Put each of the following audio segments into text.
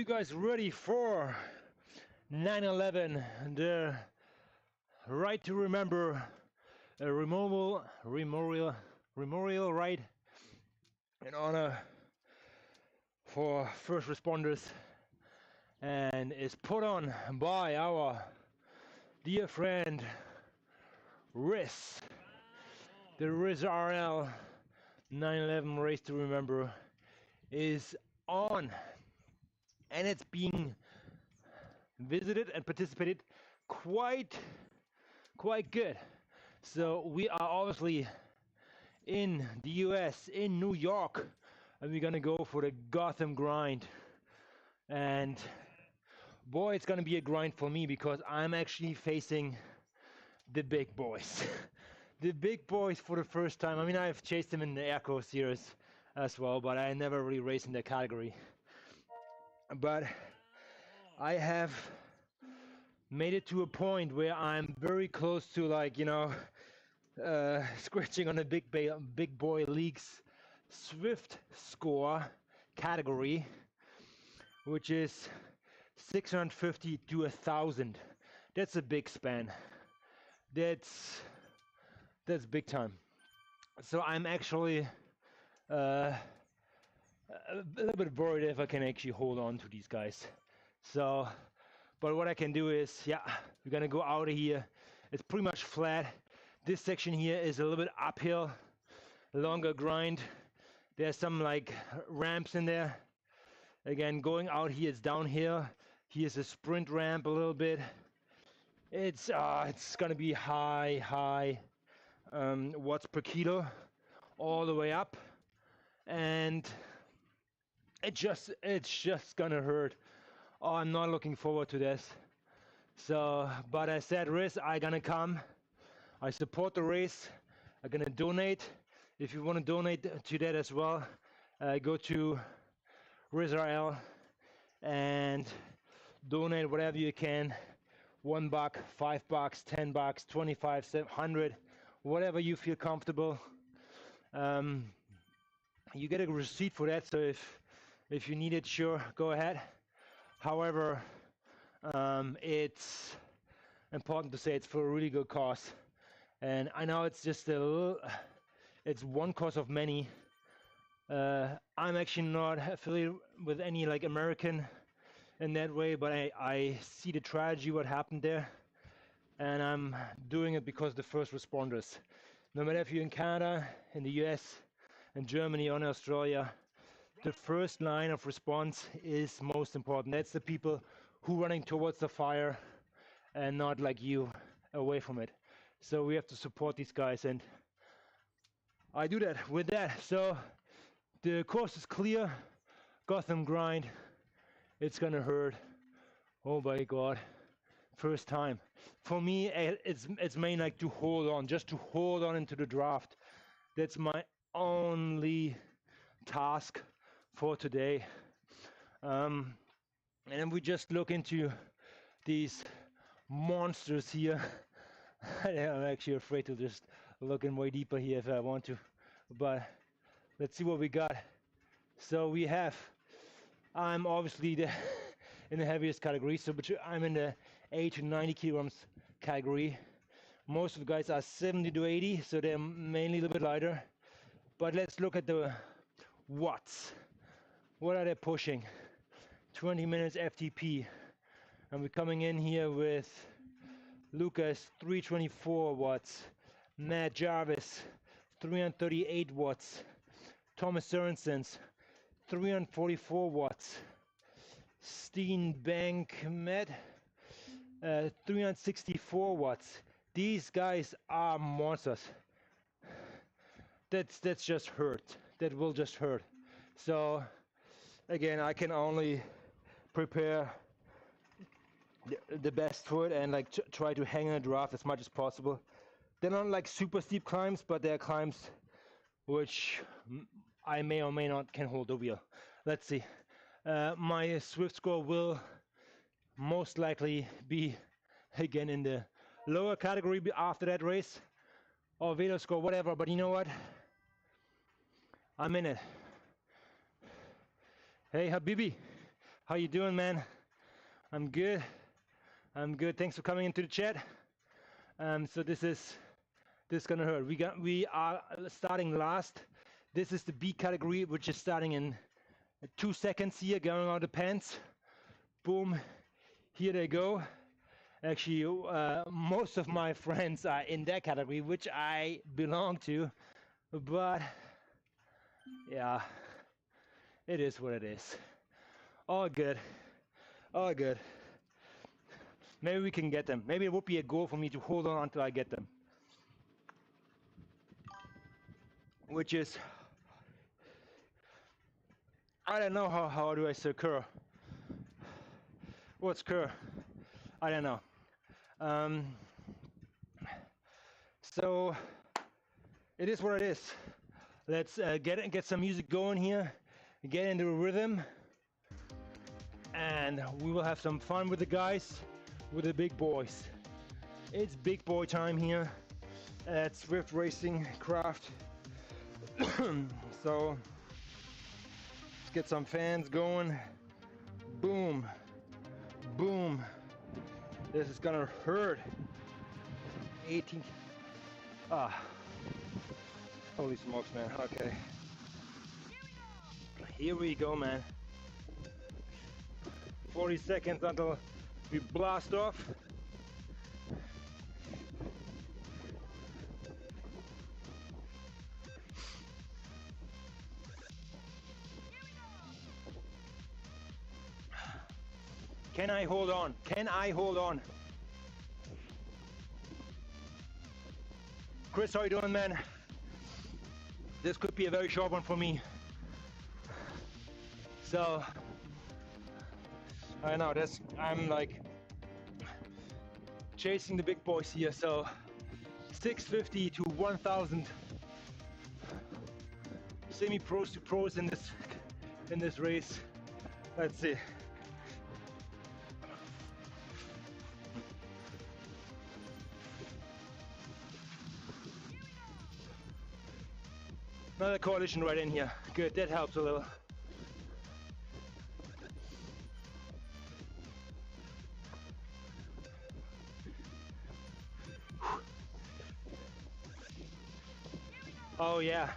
guys ready for 9/11, the right to remember, a memorial ride in honor for first responders, and is put on by our dear friend Riz. The RIZZRL 9/11 race to remember is on, and it's being visited and participated quite good. So we are obviously in the US, in New York, and we're gonna go for the Gotham grind. And boy, it's gonna be a grind for me because I'm actually facing the big boys. The big boys for the first time. I mean, I've chased them in the Airco series as well, but I never really raced in that category. But I have made it to a point where I'm very close to, like, you know, scratching on the big boy leagues Zwift score category, which is 650 to 1,000. That's a big span. That's big time. So I'm actually a little bit worried if I can actually hold on to these guys. So, but what I can do is, yeah, we're gonna go out of here. It's pretty much flat. This section here is a little bit uphill, longer grind. There's some like ramps in there. Again, going out here, it's downhill. Here's a sprint ramp a little bit. It's gonna be high watts per kilo all the way up, and it's just gonna hurt. Oh, I'm not looking forward to this. So, but I said, Riz, I gonna come. I support the race. I'm gonna donate. If you want to donate to that as well, go to RIZZRL and donate whatever you can. $1, $5, $10, 25, 700, whatever you feel comfortable. You get a receipt for that, so if you need it, sure, go ahead. However, it's important to say it's for a really good cause, and I know it's just it's one cause of many. I'm actually not affiliated with any like American in that way, but I see the tragedy what happened there, and I'm doing it because the first responders, no matter if you're in Canada, in the US, in Germany, or in Australia, the first line of response is most important. That's the people who are running towards the fire and not like you away from it. So we have to support these guys, and I do that with that. So the course is clear. Gotham grind. It's gonna hurt. Oh my God. First time. For me, it's mainly like to hold on, just to hold on into the draft. That's my only task for today. And then we just look into these monsters here. I'm actually afraid to just look in way deeper here if I want to, but let's see what we got. So we have, I'm obviously in the heaviest category, so I'm in the 8 to 90 kilograms category. Most of the guys are 70 to 80, so they're mainly a little bit lighter. But let's look at the watts. What are they pushing? 20 minutes FTP, and we're coming in here with Lucas 324 watts, Matt Jarvis 338 watts, Thomas Sorensen's 344 watts, Steen Bank Med 364 watts. These guys are monsters. That's just hurt. That will just hurt. So again, I can only prepare the best for it and like try to hang in a draft as much as possible. They're not like super steep climbs, but they're climbs which I may or may not can hold the wheel. Let's see. My Zwift score will most likely be again in the lower category after that race, or Velo score, whatever. But you know what? I'm in it. Hey Habibi, How you doing, man? I'm good. I'm good. Thanks for coming into the chat. So this is gonna hurt. We are starting last. This is the B category, which is starting in 2 seconds here, going out the pants. Boom. Here they go. Actually, most of my friends are in that category, which I belong to. But yeah, it is what it is. All good. All good. Maybe we can get them. Maybe it would be a goal for me to hold on until I get them. Which is, I don't know how do I say cur. What's cur? I don't know. So it is what it is. Let's get some music going here, get into a rhythm, and we will have some fun with the guys, with the big boys. It's big boy time here at ZwiftRaceCraft. So let's get some fans going. Boom, boom. This is gonna hurt. 18. Holy smokes, man. Okay. Here we go, man. 40 seconds until we blast off. Can I hold on? Can I hold on? Chris, how you doing, man? This could be a very short one for me. So, I know I'm like chasing the big boys here. So, 650 to 1,000 semi-pros to pros in this race. Let's see. Another coalition right in here. Good, that helps a little. Oh yeah.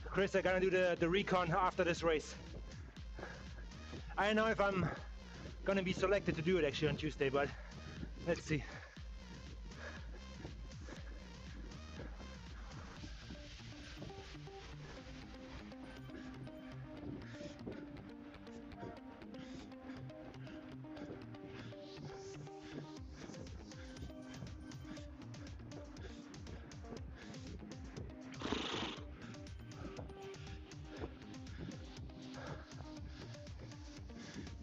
Chris, I gotta do the recon after this race. I don't know if I'm gonna be selected to do it actually on Tuesday, but let's see.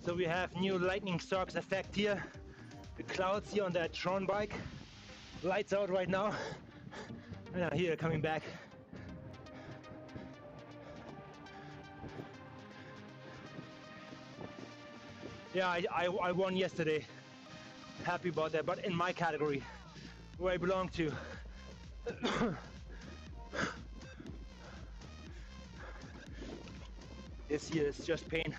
So we have new lightning storms effect here. The clouds here on that Tron bike. Lights out right now. And here coming back. Yeah, I won yesterday. Happy about that, but in my category, where I belong to. This here is just pain.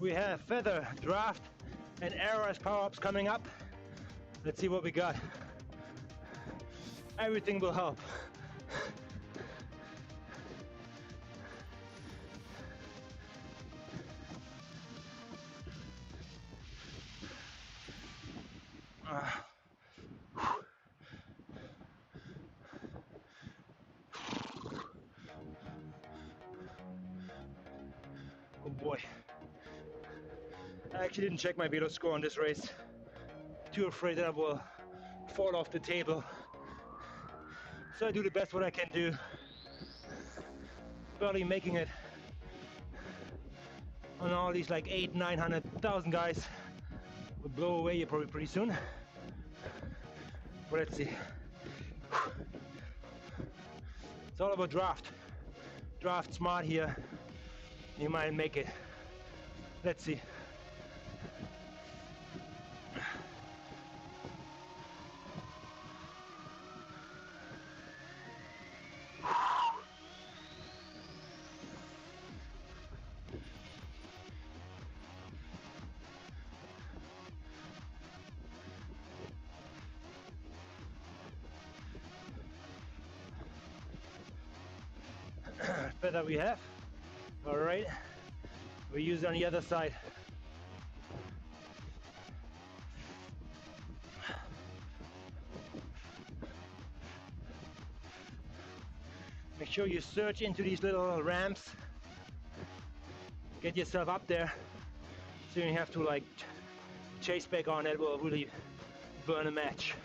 We have feather, draft, and arrows power-ups coming up. Let's see what we got. Everything will help. Oh boy. I actually didn't check my velo score on this race. Too afraid that I will fall off the table. So I do the best what I can do. Barely making it on all these like 800,000-900,000 guys will blow away here probably pretty soon. But let's see. It's all about draft. Draft smart here. You might make it. Let's see. Feather we have. All right, we use it on the other side. Make sure you search into these little ramps. Get yourself up there so you don't have to like chase back on. That will really burn a match.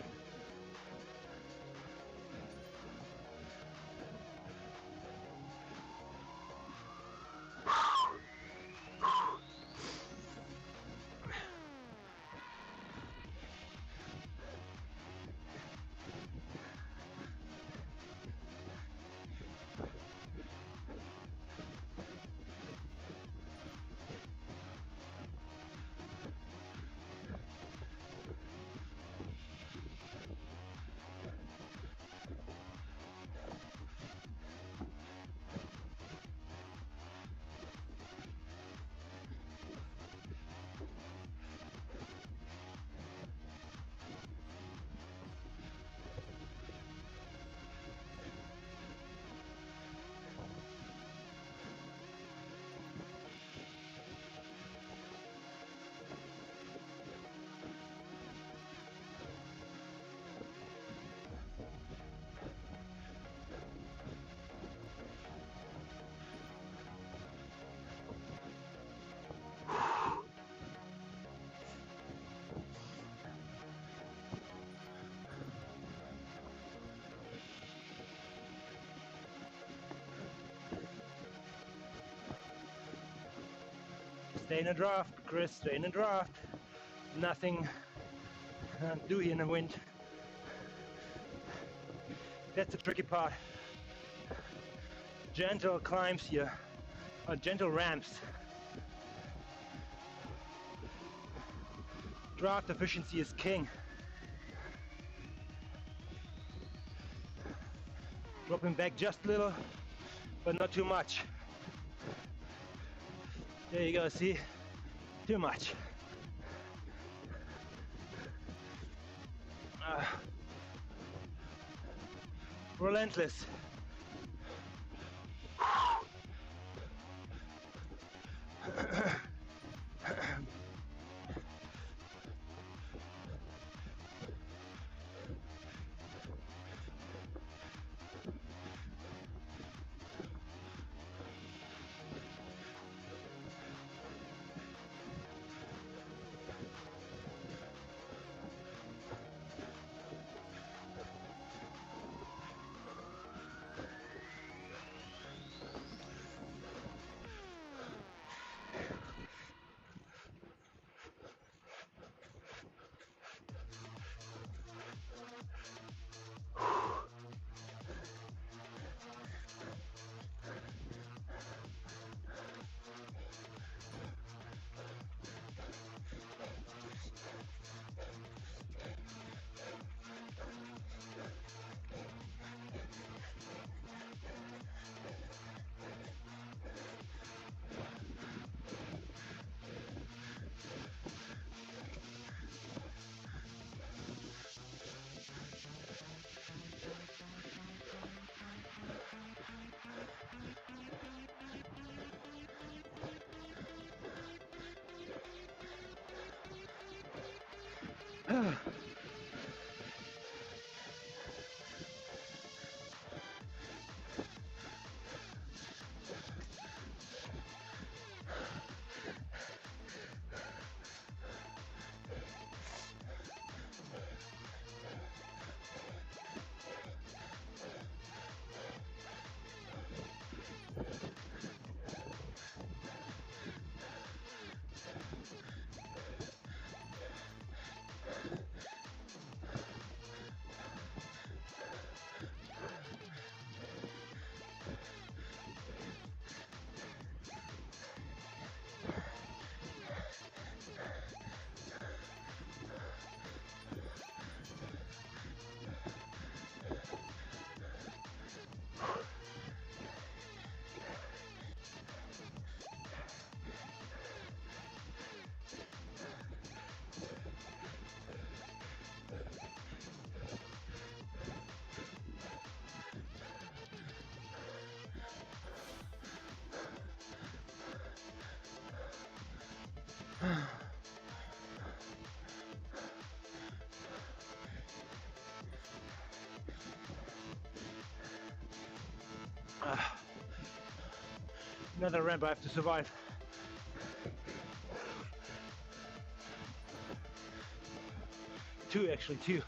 Stay in a draft, Chris, stay in a draft. Nothing do here in the wind. That's the tricky part. Gentle climbs here, or gentle ramps. Draft efficiency is king. Dropping back just a little, but not too much. There you go, see? Too much. Relentless. Another ramp I have to survive. Two, actually, two.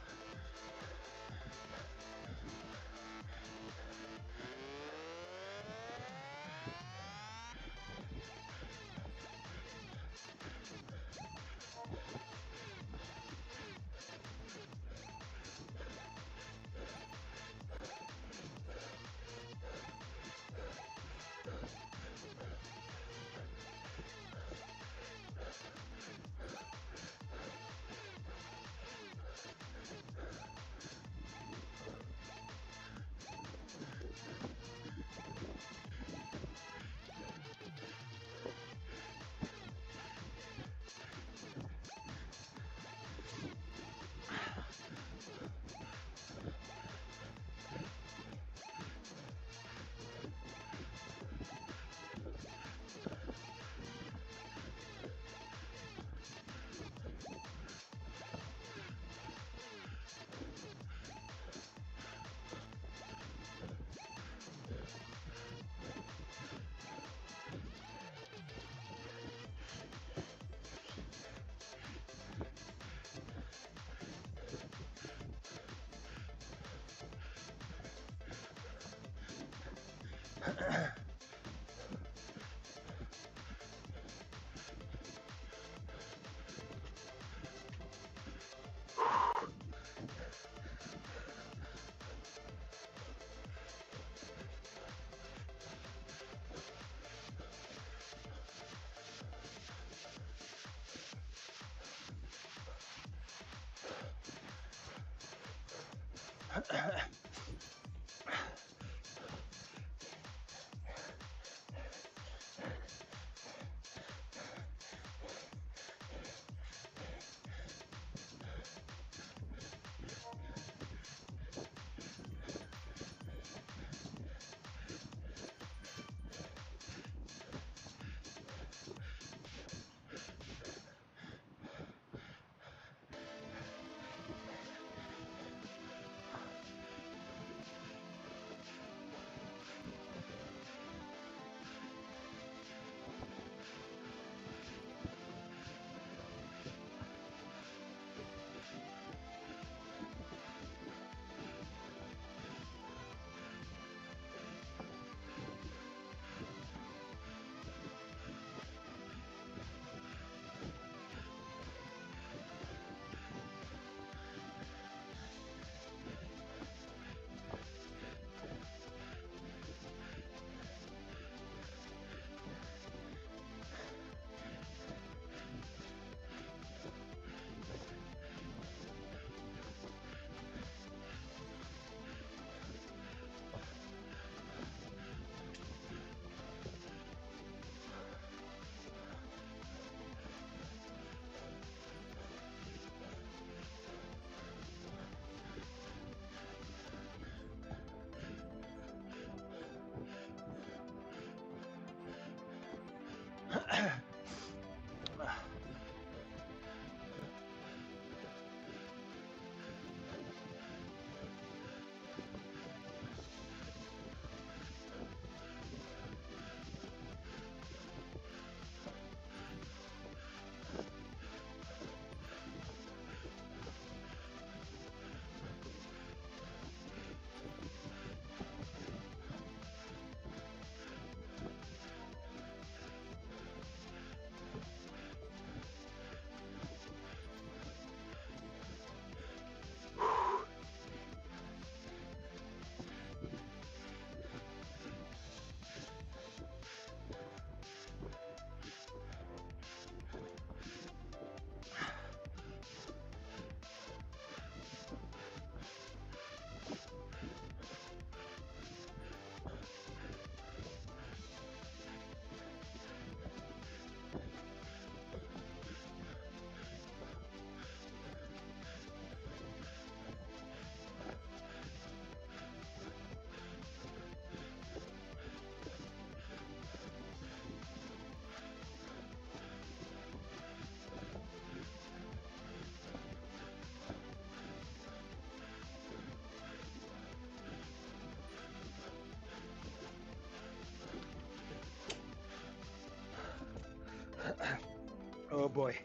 boy.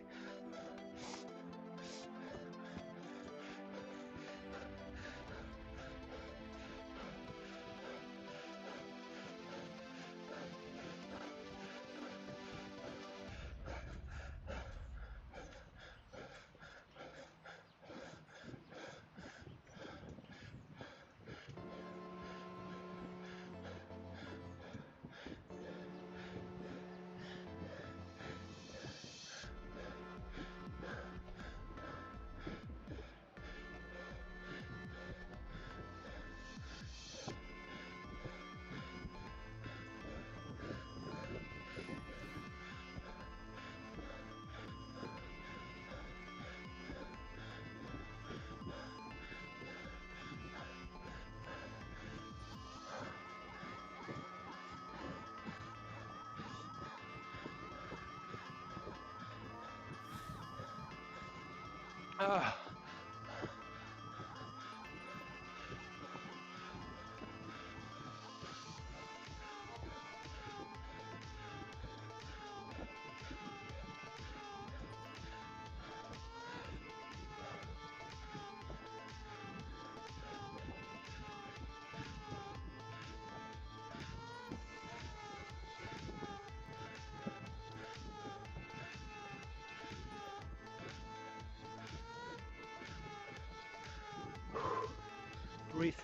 Breathe.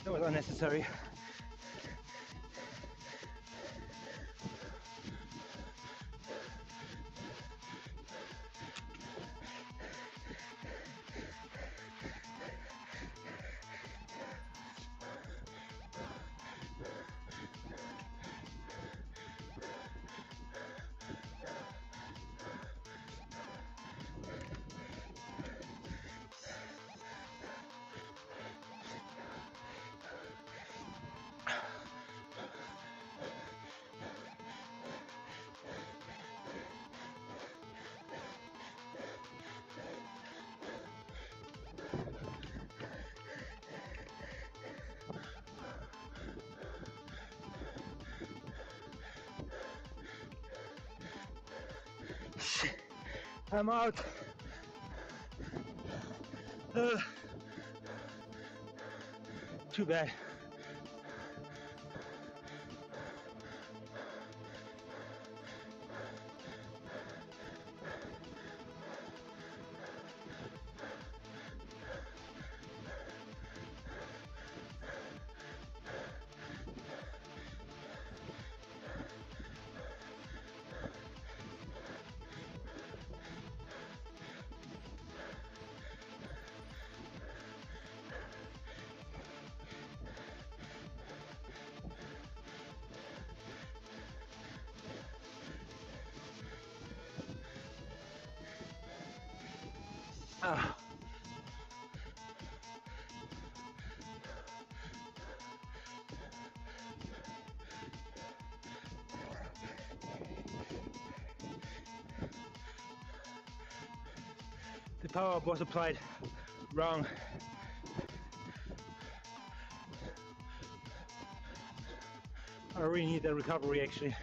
That was unnecessary. I'm out. Too bad. The power up was applied wrong. I really need that recovery actually.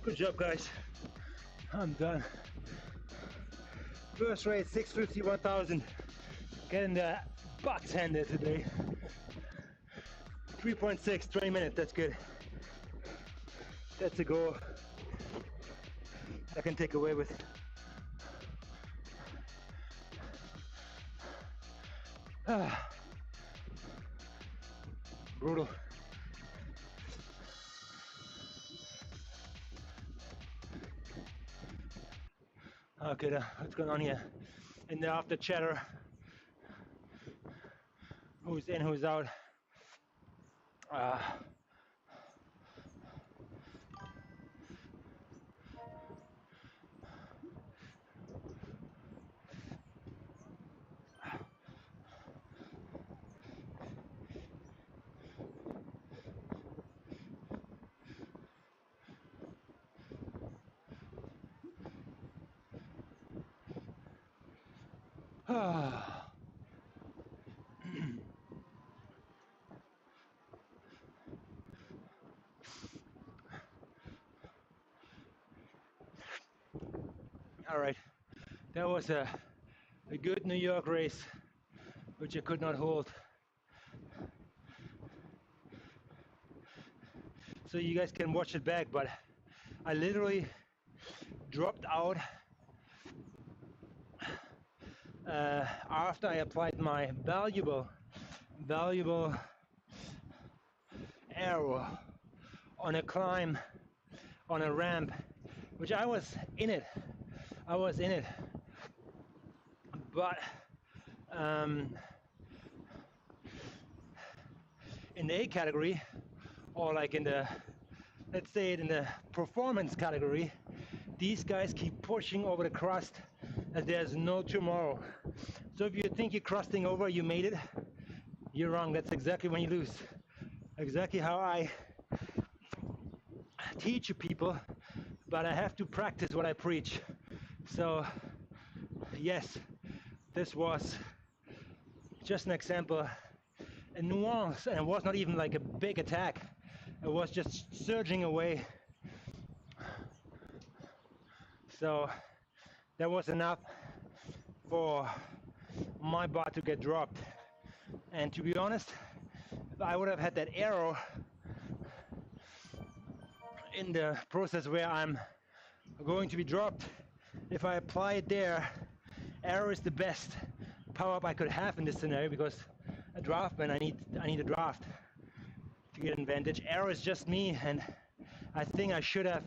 Good job, guys. I'm done. First race, 650, 1000. Getting the butts handed today. 3.6, 20 minutes, that's good. That's a goal I can take away with. Brutal. Okay, what's going on here? In the after chatter, who's in, who's out. All right, that was a good New York race, which I could not hold. So you guys can watch it back, but I literally dropped out after I applied my valuable arrow on a climb, on a ramp, which I was in it, but in the A category, or like in the, let's say it in the performance category, these guys keep pushing over the crust and there's no tomorrow. So if you think you're crusting over, you made it, you're wrong. That's exactly when you lose. Exactly how I teach people, but I have to practice what I preach. So yes, this was just an example, a nuance, and it was not even like a big attack. It was just surging away. So that was enough for my butt to get dropped. And to be honest, if I would have had that arrow in the process where I'm going to be dropped, if I apply it there, arrow is the best power up I could have in this scenario, because a draftman, I need a draft to get an advantage. Arrow is just me, and I think I should have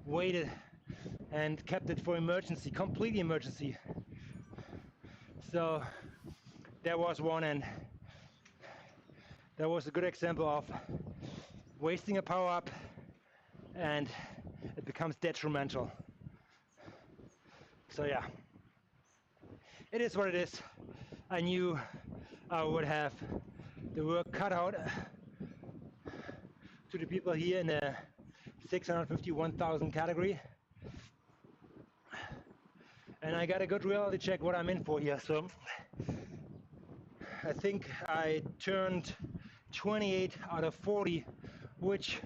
waited and kept it for emergency, completely emergency. So there was one, and that was a good example of wasting a power up and it becomes detrimental. So yeah, it is what it is. I knew I would have the work cut out to the people here in the 650, 1000 category. And I got a good reality check what I'm in for here. So I think I turned 28 out of 40, which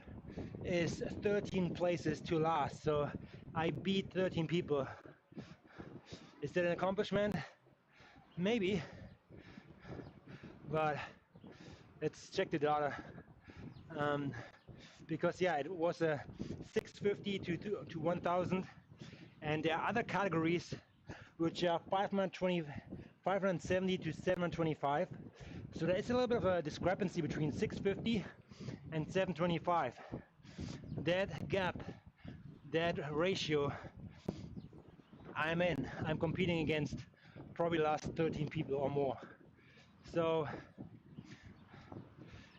is 13 places to last. So I beat 13 people. Is that an accomplishment? Maybe. But let's check the data. Because yeah, it was a 650 to 1000, and there are other categories which are 570 to 725. So there is a little bit of a discrepancy between 650 and 725. That gap, that ratio, I'm in. I'm competing against probably the last 13 people or more. So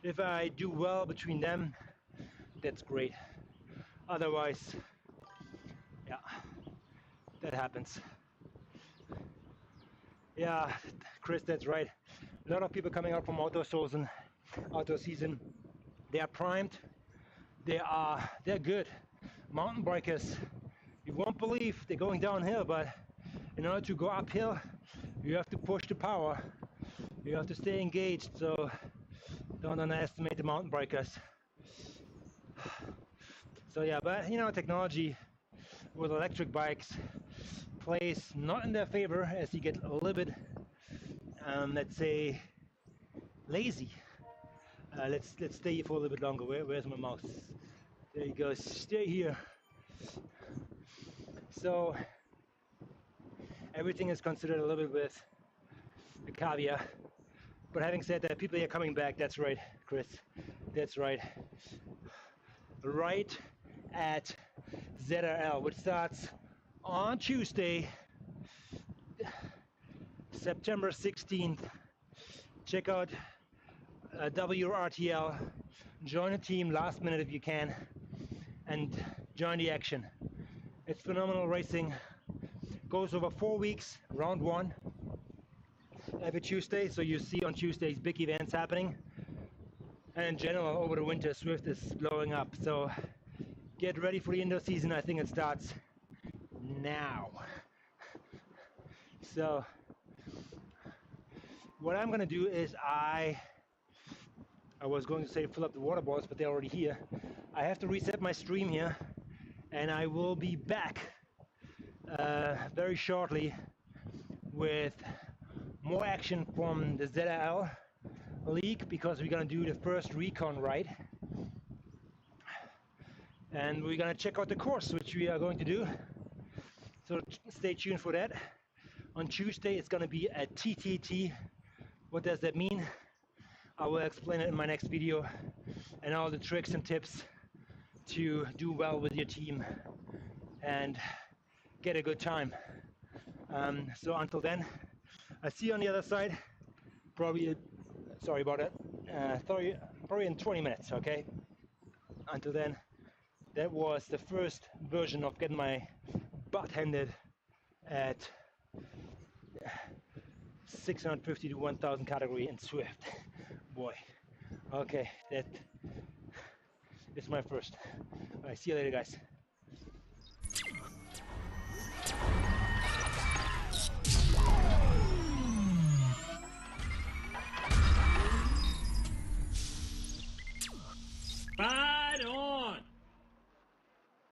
if I do well between them, that's great. Otherwise, yeah, that happens. Yeah, Chris, that's right. A lot of people coming out from outdoor season, they are primed, they're good. Mountain bikers, you won't believe they're going downhill, but in order to go uphill, you have to push the power. You have to stay engaged, so don't underestimate the mountain bikers. So yeah, but you know, technology with electric bikes plays not in their favor as you get a little bit, let's say, lazy. Let's stay here for a little bit longer. Where's my mouse? There you go. Stay here. So everything is considered a little bit with a caveat. But having said that, people are coming back. That's right, Chris. That's right. Right at ZRL, which starts on Tuesday, September 16th. Check out WRTL. Join a team last minute if you can, and join the action. It's phenomenal racing. Goes over 4 weeks. Round 1 every Tuesday, so you see on Tuesdays big events happening. And in general, over the winter, Zwift is blowing up. So get ready for the indoor season. I think it starts now. So what I'm gonna do is I was going to say fill up the water bottles, but they're already here. I have to reset my stream here, and I will be back very shortly with more action from the ZRL League, because we're gonna do the first recon ride, and we're gonna check out the course, which we are going to do. So stay tuned for that. On Tuesday, it's gonna be a TTT. What does that mean? I will explain it in my next video, and all the tricks and tips to do well with your team and get a good time. So until then, I see you on the other side. Probably, sorry about it, probably in 20 minutes, okay? Until then, that was the first version of getting my butt handed at 650 to 1000 category in Zwift. Boy, okay, that is my first. All right, see you later, guys.